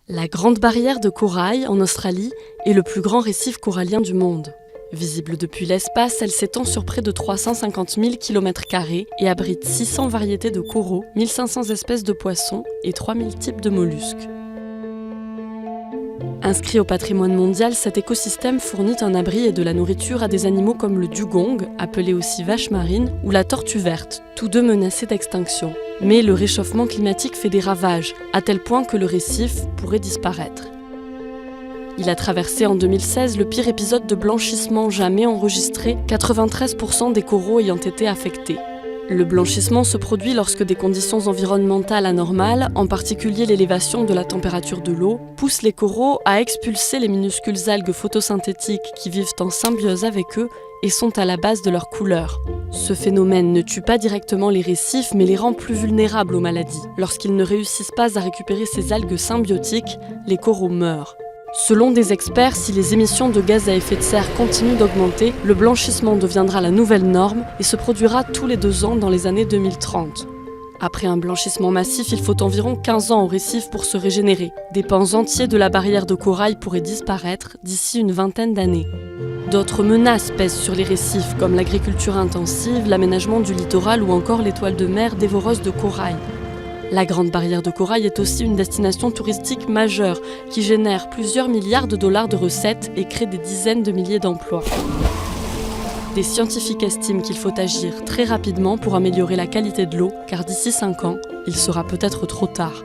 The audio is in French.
La Grande Barrière de Corail, en Australie, est le plus grand récif corallien du monde. Visible depuis l'espace, elle s'étend sur près de 350 000 km² et abrite 600 variétés de coraux, 1500 espèces de poissons et 3000 types de mollusques. Inscrit au patrimoine mondial, cet écosystème fournit un abri et de la nourriture à des animaux comme le dugong, appelé aussi vache marine, ou la tortue verte, tous deux menacés d'extinction. Mais le réchauffement climatique fait des ravages, à tel point que le récif pourrait disparaître. Il a traversé en 2016 le pire épisode de blanchissement jamais enregistré, 93% des coraux ayant été affectés. Le blanchissement se produit lorsque des conditions environnementales anormales, en particulier l'élévation de la température de l'eau, poussent les coraux à expulser les minuscules algues photosynthétiques qui vivent en symbiose avec eux et sont à la base de leur couleur. Ce phénomène ne tue pas directement les récifs mais les rend plus vulnérables aux maladies. Lorsqu'ils ne réussissent pas à récupérer ces algues symbiotiques, les coraux meurent. Selon des experts, si les émissions de gaz à effet de serre continuent d'augmenter, le blanchissement deviendra la nouvelle norme et se produira tous les 2 ans dans les années 2030. Après un blanchissement massif, il faut environ 15 ans au récif pour se régénérer. Des pans entiers de la barrière de corail pourraient disparaître d'ici une vingtaine d'années. D'autres menaces pèsent sur les récifs, comme l'agriculture intensive, l'aménagement du littoral ou encore les toiles de mer dévoreuses de corail. La Grande Barrière de Corail est aussi une destination touristique majeure qui génère plusieurs milliards de dollars de recettes et crée des dizaines de milliers d'emplois. Des scientifiques estiment qu'il faut agir très rapidement pour améliorer la qualité de l'eau, car d'ici 5 ans, il sera peut-être trop tard.